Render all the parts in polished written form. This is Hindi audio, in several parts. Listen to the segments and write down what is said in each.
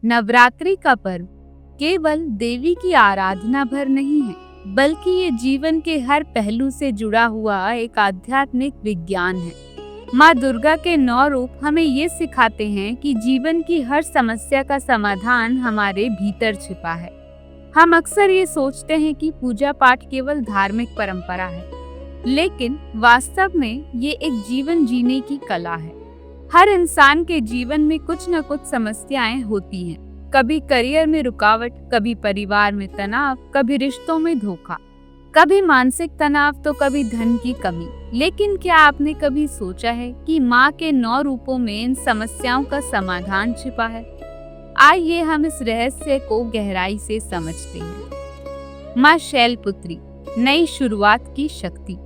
नवरात्रि का पर्व केवल देवी की आराधना भर नहीं है, बल्कि ये जीवन के हर पहलू से जुड़ा हुआ एक आध्यात्मिक विज्ञान है। माँ दुर्गा के 9 रूप हमें ये सिखाते हैं कि जीवन की हर समस्या का समाधान हमारे भीतर छिपा है। हम अक्सर ये सोचते हैं कि पूजा पाठ केवल धार्मिक परंपरा है, लेकिन वास्तव में ये एक जीवन जीने की कला है। हर इंसान के जीवन में कुछ न कुछ समस्याएं होती हैं। कभी करियर में रुकावट, कभी परिवार में तनाव, कभी रिश्तों में धोखा, कभी मानसिक तनाव तो कभी धन की कमी। लेकिन क्या आपने कभी सोचा है कि माँ के 9 रूपों में इन समस्याओं का समाधान छिपा है? आइए हम इस रहस्य को गहराई से समझते हैं। माँ शैलपुत्री, नई शुरुआत की शक्ति।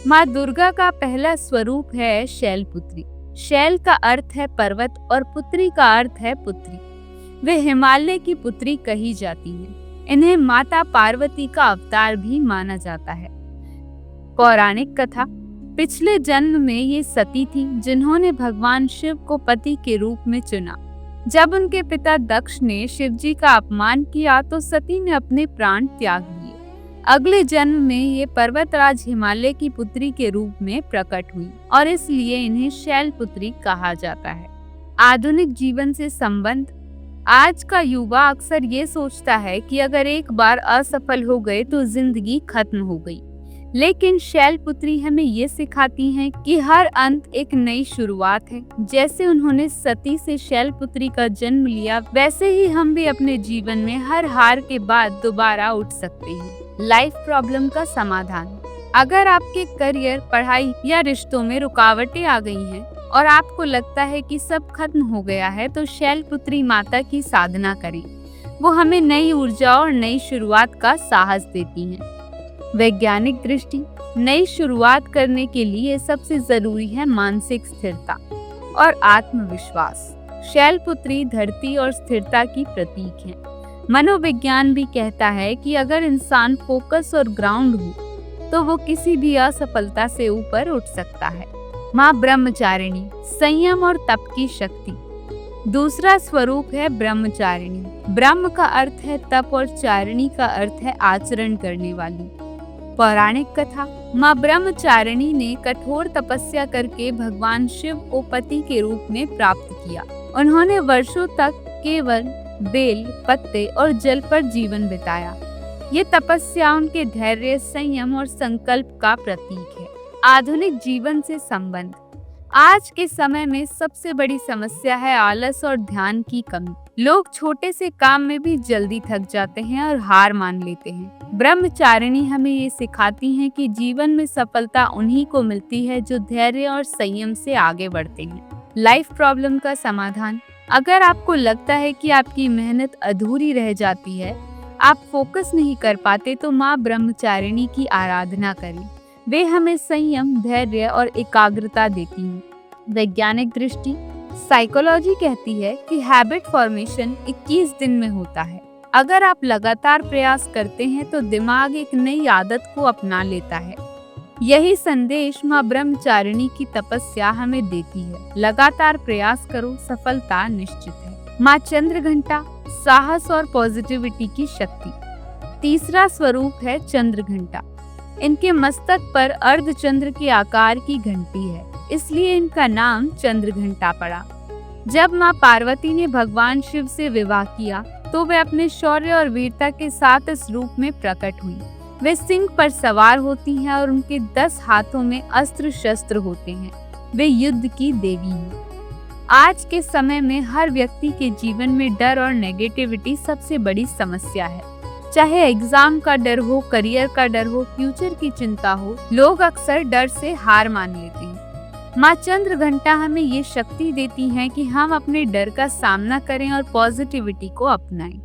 माँ दुर्गा का पहला स्वरूप है शैलपुत्री। शैल का अर्थ है पर्वत और पुत्री का अर्थ है पुत्री। वे हिमालय की पुत्री कही जाती हैं। इन्हें माता पार्वती का अवतार भी माना जाता है। पौराणिक कथा, पिछले जन्म में ये सती थी जिन्होंने भगवान शिव को पति के रूप में चुना। जब उनके पिता दक्ष ने शिवजी का अपमान किया तो सती ने अपने प्राण त्याग दिए। अगले जन्म में ये पर्वतराज हिमालय की पुत्री के रूप में प्रकट हुई और इसलिए इन्हें शैलपुत्री कहा जाता है। आधुनिक जीवन से संबंध। आज का युवा अक्सर ये सोचता है कि अगर एक बार असफल हो गए तो जिंदगी खत्म हो गई, लेकिन शैलपुत्री हमें ये सिखाती हैं कि हर अंत एक नई शुरुआत है। जैसे उन्होंने सती से शैलपुत्री का जन्म लिया, वैसे ही हम भी अपने जीवन में हर हार के बाद दोबारा उठ सकते हैं। लाइफ प्रॉब्लम का समाधान। अगर आपके करियर, पढ़ाई या रिश्तों में रुकावटें आ गई हैं और आपको लगता है कि सब खत्म हो गया है, तो शैलपुत्री माता की साधना करें। वो हमें नई ऊर्जा और नई शुरुआत का साहस देती हैं। वैज्ञानिक दृष्टि। नई शुरुआत करने के लिए सबसे जरूरी है मानसिक स्थिरता और आत्मविश्वास। शैलपुत्री धरती और स्थिरता की प्रतीक है। मनोविज्ञान भी कहता है कि अगर इंसान फोकस और ग्राउंड हो तो वो किसी भी असफलता से ऊपर उठ सकता है। माँ ब्रह्मचारिणी, संयम और तप की शक्ति। दूसरा स्वरूप है ब्रह्मचारिणी। ब्रह्म का अर्थ है तप और चारिणी का अर्थ है आचरण करने वाली। पौराणिक कथा, माँ ब्रह्मचारिणी ने कठोर तपस्या करके भगवान शिव को पति के रूप में प्राप्त किया। उन्होंने वर्षों तक केवल बेल, पत्ते और जल पर जीवन बिताया। ये तपस्या उनके धैर्य, संयम और संकल्प का प्रतीक है। आधुनिक जीवन से संबंध। आज के समय में सबसे बड़ी समस्या है आलस और ध्यान की कमी। लोग छोटे से काम में भी जल्दी थक जाते हैं और हार मान लेते हैं। ब्रह्मचारिणी हमें ये सिखाती हैं कि जीवन में सफलता उन्हीं को मिलती है जो धैर्य और संयम से आगे बढ़ते हैं। लाइफ प्रॉब्लम का समाधान। अगर आपको लगता है कि आपकी मेहनत अधूरी रह जाती है, आप फोकस नहीं कर पाते, तो माँ ब्रह्मचारिणी की आराधना करें। वे हमें संयम, धैर्य और एकाग्रता देती हैं। वैज्ञानिक दृष्टि। साइकोलॉजी कहती है कि हैबिट फॉर्मेशन 21 दिन में होता है। अगर आप लगातार प्रयास करते हैं तो दिमाग एक नई आदत को अपना लेता है। यही संदेश माँ ब्रह्मचारिणी की तपस्या हमें देती है। लगातार प्रयास करो, सफलता निश्चित है। माँ चंद्रघंटा, साहस और पॉजिटिविटी की शक्ति। तीसरा स्वरूप है चंद्रघंटा। इनके मस्तक पर अर्धचंद्र के आकार की घंटी है, इसलिए इनका नाम चंद्रघंटा पड़ा। जब माँ पार्वती ने भगवान शिव से विवाह किया तो वे अपने शौर्य और वीरता के साथ इस रूप में प्रकट हुई। वे सिंह पर सवार होती हैं और उनके 10 हाथों में अस्त्र शस्त्र होते हैं। वे युद्ध की देवी हैं। आज के समय में हर व्यक्ति के जीवन में डर और नेगेटिविटी सबसे बड़ी समस्या है। चाहे एग्जाम का डर हो, करियर का डर हो, फ्यूचर की चिंता हो, लोग अक्सर डर से हार मान लेते हैं। माँ चंद्रघंटा हमें ये शक्ति देती हैं कि हम अपने डर का सामना करें और पॉजिटिविटी को अपनाएं।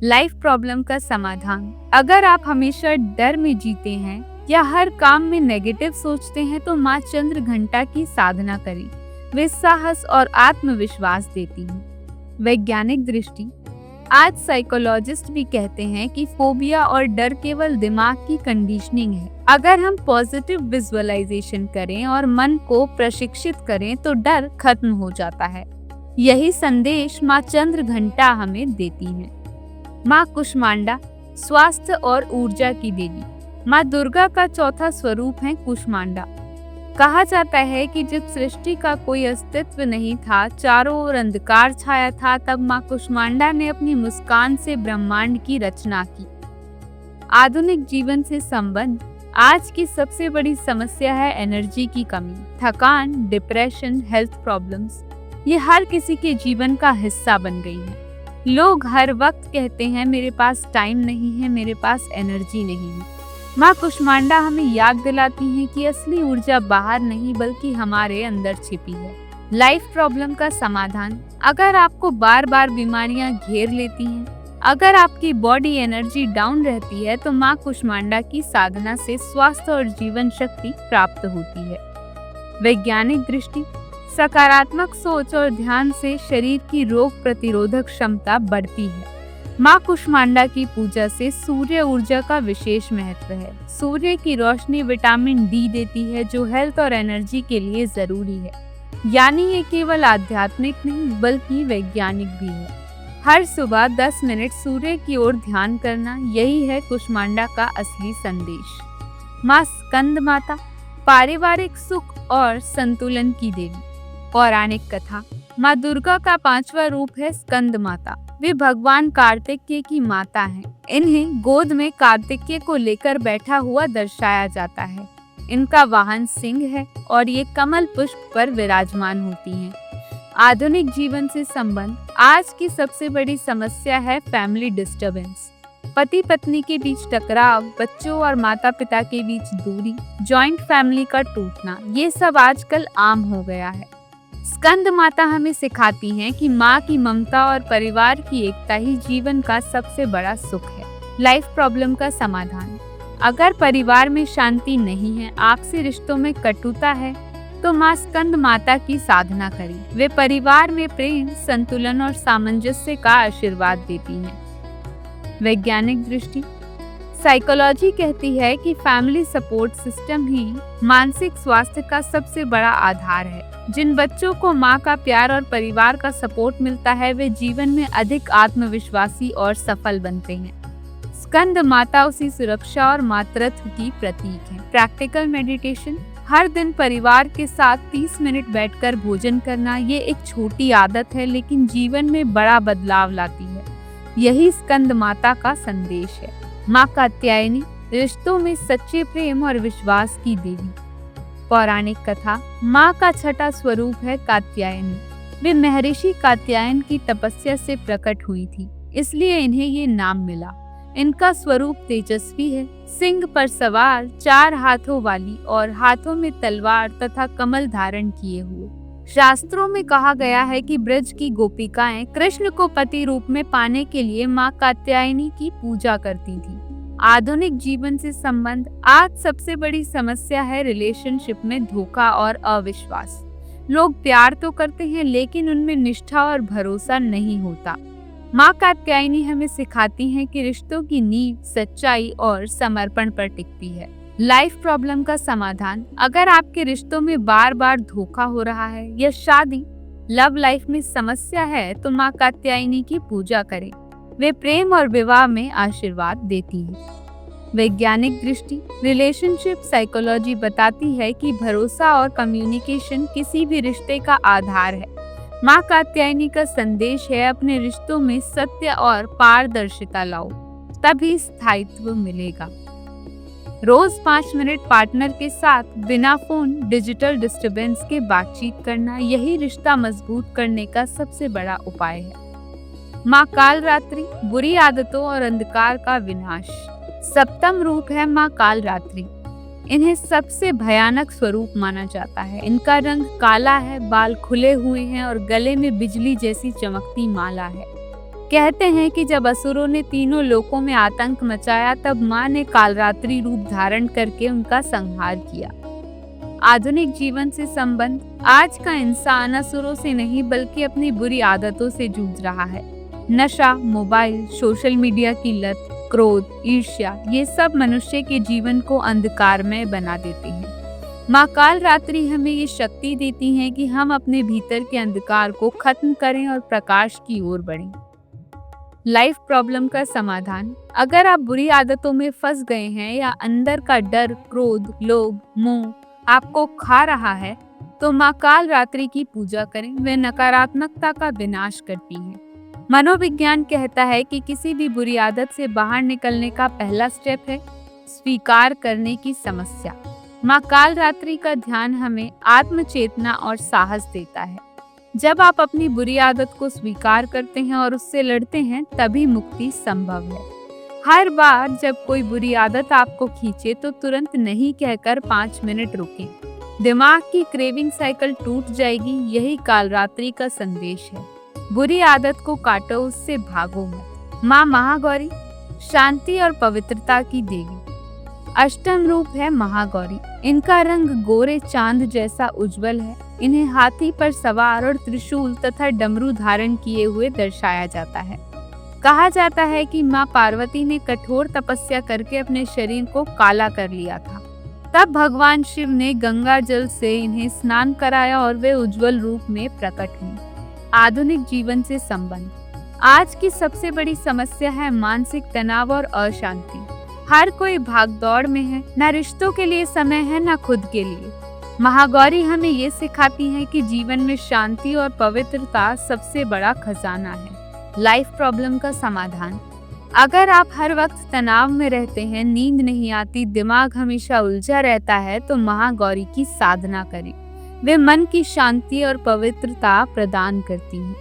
लाइफ प्रॉब्लम का समाधान। अगर आप हमेशा डर में जीते हैं या हर काम में नेगेटिव सोचते हैं तो माँ चंद्रघंटा की साधना करें। वे साहस और आत्मविश्वास देती हैं। वैज्ञानिक दृष्टि। आज साइकोलॉजिस्ट भी कहते हैं कि फोबिया और डर केवल दिमाग की कंडीशनिंग है। अगर हम पॉजिटिव विजुअलाइजेशन करें और मन को प्रशिक्षित करें तो डर खत्म हो जाता है। यही संदेश माँ चंद्र घंटा हमें देती है। माँ कुष्मांडा स्वास्थ्य और ऊर्जा की देवी। माँ दुर्गा का चौथा स्वरूप है कुष्मांडा। कहा जाता है कि जब सृष्टि का कोई अस्तित्व नहीं था, चारों ओर अंधकार छाया था, तब माँ कुष्मांडा ने अपनी मुस्कान से ब्रह्मांड की रचना की। आधुनिक जीवन से संबंध। आज की सबसे बड़ी समस्या है एनर्जी की कमी, थकान, डिप्रेशन, हेल्थ प्रॉब्लम्स। ये हर किसी के जीवन का हिस्सा बन गई है। लोग हर वक्त कहते हैं मेरे पास टाइम नहीं है, मेरे पास एनर्जी नहीं है। माँ कुष्मांडा हमें याद दिलाती हैं कि असली ऊर्जा बाहर नहीं बल्कि हमारे अंदर छिपी है। लाइफ प्रॉब्लम का समाधान। अगर आपको बार बार बीमारियां घेर लेती हैं, अगर आपकी बॉडी एनर्जी डाउन रहती है, तो माँ कुष्मांडा की साधना से स्वास्थ्य और जीवन शक्ति प्राप्त होती है। वैज्ञानिक दृष्टि। सकारात्मक सोच और ध्यान से शरीर की रोग प्रतिरोधक क्षमता बढ़ती है। माँ कुष्मांडा की पूजा से सूर्य ऊर्जा का विशेष महत्व है। सूर्य की रोशनी विटामिन डी देती है, जो हेल्थ और एनर्जी के लिए जरूरी है। यानी ये केवल आध्यात्मिक नहीं बल्कि वैज्ञानिक भी है। हर सुबह 10 मिनट सूर्य की ओर ध्यान करना, यही है कुष्मांडा का असली संदेश। माँ स्कंद माता पारिवारिक सुख और संतुलन की देवी। पौराणिक कथा। माँ दुर्गा का 5वां रूप है स्कंद माता। वे भगवान कार्तिकेय की माता हैं। इन्हें गोद में कार्तिकेय को लेकर बैठा हुआ दर्शाया जाता है। इनका वाहन सिंह है और ये कमल पुष्प पर विराजमान होती हैं। आधुनिक जीवन से संबंध। आज की सबसे बड़ी समस्या है फैमिली डिस्टरबेंस। पति पत्नी के बीच टकराव, बच्चों और माता पिता के बीच दूरी, जॉइंट फैमिली का टूटना, ये सब आजकल आम हो गया है। स्कंद माता हमें सिखाती हैं कि माँ की ममता और परिवार की एकता ही जीवन का सबसे बड़ा सुख है। लाइफ प्रॉब्लम का समाधान। अगर परिवार में शांति नहीं है, आपसी रिश्तों में कटुता है, तो माँ स्कंद माता की साधना करें। वे परिवार में प्रेम, संतुलन और सामंजस्य का आशीर्वाद देती हैं। वैज्ञानिक दृष्टि। साइकोलॉजी कहती है कि फैमिली सपोर्ट सिस्टम ही मानसिक स्वास्थ्य का सबसे बड़ा आधार है। जिन बच्चों को माँ का प्यार और परिवार का सपोर्ट मिलता है, वे जीवन में अधिक आत्मविश्वासी और सफल बनते हैं। स्कंद माता उसी सुरक्षा और मातृत्व की प्रतीक है। Practical meditation. हर दिन परिवार के साथ 30 मिनट बैठकर भोजन करना, ये एक छोटी आदत है लेकिन जीवन में बड़ा बदलाव लाती है। यही स्कंद माता का संदेश है। माँ कात्यायनी रिश्तों में सच्चे प्रेम और विश्वास की देवी। पौराणिक कथा। माँ का छठा स्वरूप है कात्यायनी। वे महर्षि कात्यायन की तपस्या से प्रकट हुई थी, इसलिए इन्हें ये नाम मिला। इनका स्वरूप तेजस्वी है, सिंह पर सवार, 4 हाथों वाली और हाथों में तलवार तथा कमल धारण किए हुए। शास्त्रों में कहा गया है कि ब्रज की गोपिकाएं कृष्ण को पति रूप में पाने के लिए माँ कात्यायनी की पूजा करती थी। आधुनिक जीवन से संबंध। आज सबसे बड़ी समस्या है रिलेशनशिप में धोखा और अविश्वास। लोग प्यार तो करते हैं लेकिन उनमें निष्ठा और भरोसा नहीं होता। माँ कात्यायनी हमें सिखाती हैं कि रिश्तों की नींव सच्चाई और समर्पण पर टिकती है। लाइफ प्रॉब्लम का समाधान। अगर आपके रिश्तों में बार बार धोखा हो रहा है या शादी लव लाइफ में समस्या है, तो माँ कात्यायनी की पूजा करें। वे प्रेम और विवाह में आशीर्वाद देती हैं। वैज्ञानिक दृष्टि। रिलेशनशिप साइकोलॉजी बताती है कि भरोसा और कम्युनिकेशन किसी भी रिश्ते का आधार है। माँ कात्यायनी का संदेश है अपने रिश्तों में सत्य और पारदर्शिता लाओ, तभी स्थायित्व मिलेगा। रोज 5 मिनट पार्टनर के साथ बिना फोन, डिजिटल डिस्टरबेंस के बातचीत करना, यही रिश्ता मजबूत करने का सबसे बड़ा उपाय है। माँ कालरात्रि बुरी आदतों और अंधकार का विनाश। 7वां रूप है माँ कालरात्रि। इन्हें सबसे भयानक स्वरूप माना जाता है। इनका रंग काला है, बाल खुले हुए हैं और गले में बिजली जैसी चमकती माला है। कहते हैं कि जब असुरों ने तीनों लोकों में आतंक मचाया, तब माँ ने कालरात्रि रूप धारण करके उनका संहार किया। आधुनिक जीवन से संबंध। आज का इंसान असुरों से नहीं बल्कि अपनी बुरी आदतों से जूझ रहा है। नशा, मोबाइल, सोशल मीडिया की लत, क्रोध, ईर्ष्या, ये सब मनुष्य के जीवन को अंधकारमय बना देते हैं। माँ काल रात्रि हमें ये शक्ति देती हैं कि हम अपने भीतर के अंधकार को खत्म करें और प्रकाश की ओर बढ़ें। लाइफ प्रॉब्लम का समाधान। अगर आप बुरी आदतों में फंस गए हैं या अंदर का डर, क्रोध, लोभ, मोह आपको खा रहा है, तो माँ काल रात्रि की पूजा करें। वे नकारात्मकता का विनाश करती हैं। मनोविज्ञान कहता है कि किसी भी बुरी आदत से बाहर निकलने का पहला स्टेप है स्वीकार करने की समस्या। माँ काल रात्रि का ध्यान हमें आत्मचेतना और साहस देता है। जब आप अपनी बुरी आदत को स्वीकार करते हैं और उससे लड़ते हैं, तभी मुक्ति संभव है। हर बार जब कोई बुरी आदत आपको खींचे तो तुरंत नहीं कहकर 5 मिनट रुकें। दिमाग की क्रेविंग साइकिल टूट जाएगी। यही काल रात्रि का संदेश है। बुरी आदत को काटो, उससे भागो मत। माँ महागौरी शांति और पवित्रता की देवी। अष्टम रूप है महागौरी। इनका रंग गोरे चांद जैसा उज्जवल है। इन्हें हाथी पर सवार और त्रिशूल तथा डमरू धारण किए हुए दर्शाया जाता है। कहा जाता है कि माँ पार्वती ने कठोर तपस्या करके अपने शरीर को काला कर लिया था। तब भगवान शिव ने गंगा जल से इन्हें स्नान कराया और वे उज्जवल रूप में प्रकट हुई। आधुनिक जीवन से संबंध। आज की सबसे बड़ी समस्या है मानसिक तनाव और अशांति। हर कोई भागदौड़ में है, न रिश्तों के लिए समय है न खुद के लिए। महागौरी हमें ये सिखाती है कि जीवन में शांति और पवित्रता सबसे बड़ा खजाना है। लाइफ प्रॉब्लम का समाधान। अगर आप हर वक्त तनाव में रहते हैं, नींद नहीं आती, दिमाग हमेशा उलझा रहता है, तो महागौरी की साधना करें। वे मन की शांति और पवित्रता प्रदान करती हैं।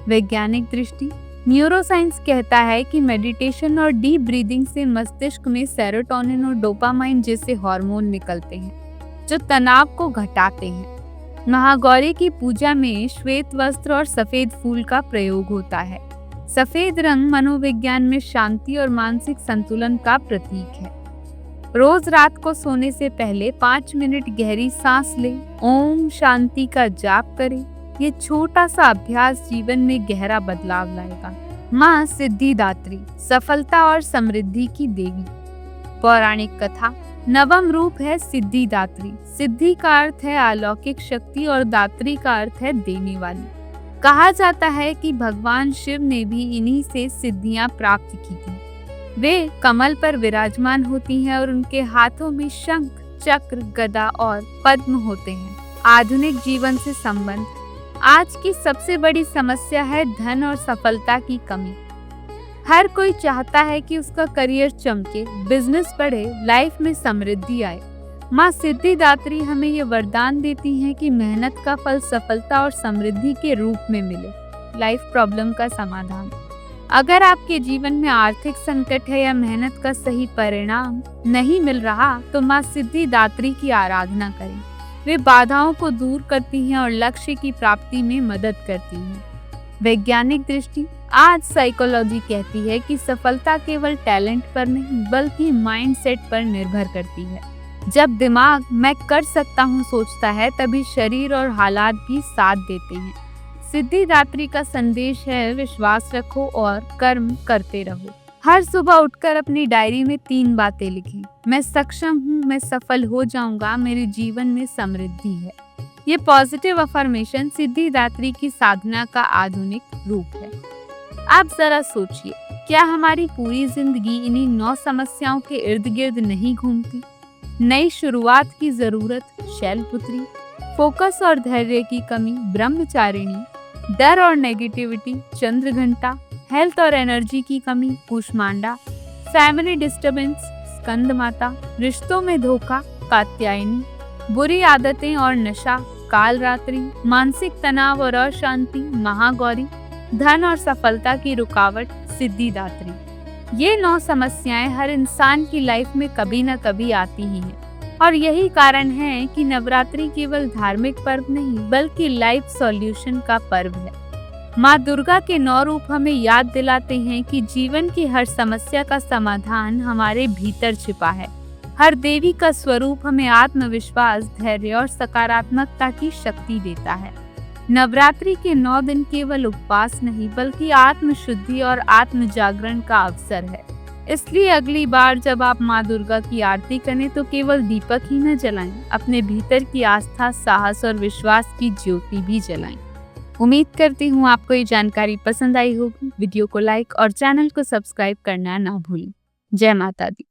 वैज्ञानिक दृष्टि। न्यूरोसाइंस कहता है कि मेडिटेशन और डीप ब्रीदिंग से मस्तिष्क में सेरोटोनिन और डोपामाइन जैसे हार्मोन निकलते हैं जो तनाव को घटाते हैं। महागौरी की पूजा में श्वेत वस्त्र और सफेद फूल का प्रयोग होता है। सफेद रंग मनोविज्ञान में शांति और मानसिक संतुलन का प्रतीक है। रोज रात को सोने से पहले 5 मिनट गहरी सांस लें, ओम शांति का जाप करें। ये छोटा सा अभ्यास जीवन में गहरा बदलाव लाएगा। माँ सिद्धिदात्री सफलता और समृद्धि की देवी। पौराणिक कथा। नवम रूप है सिद्धिदात्री। सिद्धि का अर्थ है अलौकिक शक्ति और दात्री का अर्थ है देने वाली। कहा जाता है कि भगवान शिव ने भी इन्हीं से सिद्धियां प्राप्त की थी। वे कमल पर विराजमान होती हैं और उनके हाथों में शंख, चक्र, गदा और पद्म होते हैं। आधुनिक जीवन से संबंध। आज की सबसे बड़ी समस्या है धन और सफलता की कमी। हर कोई चाहता है कि उसका करियर चमके, बिजनेस बढ़े, लाइफ में समृद्धि आए। माँ सिद्धिदात्री हमें ये वरदान देती हैं कि मेहनत का फल सफलता और समृद्धि के रूप में मिले। लाइफ प्रॉब्लम का समाधान। अगर आपके जीवन में आर्थिक संकट है या मेहनत का सही परिणाम नहीं मिल रहा, तो माँ सिद्धिदात्री की आराधना करें। वे बाधाओं को दूर करती हैं और लक्ष्य की प्राप्ति में मदद करती हैं। वैज्ञानिक दृष्टि। आज साइकोलॉजी कहती है कि सफलता केवल टैलेंट पर नहीं बल्कि माइंडसेट पर निर्भर करती है। जब दिमाग मैं कर सकता हूँ सोचता है, तभी शरीर और हालात भी साथ देते हैं। सिद्धिदात्री का संदेश है विश्वास रखो और कर्म करते रहो। हर सुबह उठकर अपनी डायरी में 3 बातें लिखें। मैं सक्षम हूँ, मैं सफल हो जाऊंगा, मेरे जीवन में समृद्धि है। ये पॉजिटिव अफर्मेशन सिद्धिदात्री की साधना का आधुनिक रूप है। आप जरा सोचिए, क्या हमारी पूरी जिंदगी इन्हीं 9 समस्याओं के इर्द गिर्द नहीं घूमती? नई शुरुआत की जरूरत शैलपुत्री, फोकस और धैर्य की कमी ब्रह्मचारिणी, डर और नेगेटिविटी चंद्रघंटा, हेल्थ और एनर्जी की कमी कूष्मांडा, फैमिली डिस्टर्बेंस स्कंद माता, रिश्तों में धोखा कात्यायनी, बुरी आदतें और नशा काल रात्रि, मानसिक तनाव और अशांति महागौरी, धन और सफलता की रुकावट सिद्धिदात्री। ये 9 समस्याएं हर इंसान की लाइफ में कभी न कभी आती ही हैं और यही कारण है कि नवरात्रि केवल धार्मिक पर्व नहीं बल्कि लाइफ सॉल्यूशन का पर्व है। माँ दुर्गा के 9 रूप हमें याद दिलाते हैं कि जीवन की हर समस्या का समाधान हमारे भीतर छिपा है। हर देवी का स्वरूप हमें आत्मविश्वास, धैर्य और सकारात्मकता की शक्ति देता है। नवरात्रि के 9 दिन केवल उपवास नहीं बल्कि आत्म शुद्धि और आत्म जागरण का अवसर है। इसलिए अगली बार जब आप माँ दुर्गा की आरती करें तो केवल दीपक ही न जलाएं, अपने भीतर की आस्था, साहस और विश्वास की ज्योति भी जलाएं। उम्मीद करती हूँ आपको ये जानकारी पसंद आई होगी। वीडियो को लाइक और चैनल को सब्सक्राइब करना ना भूलें। जय माता दी।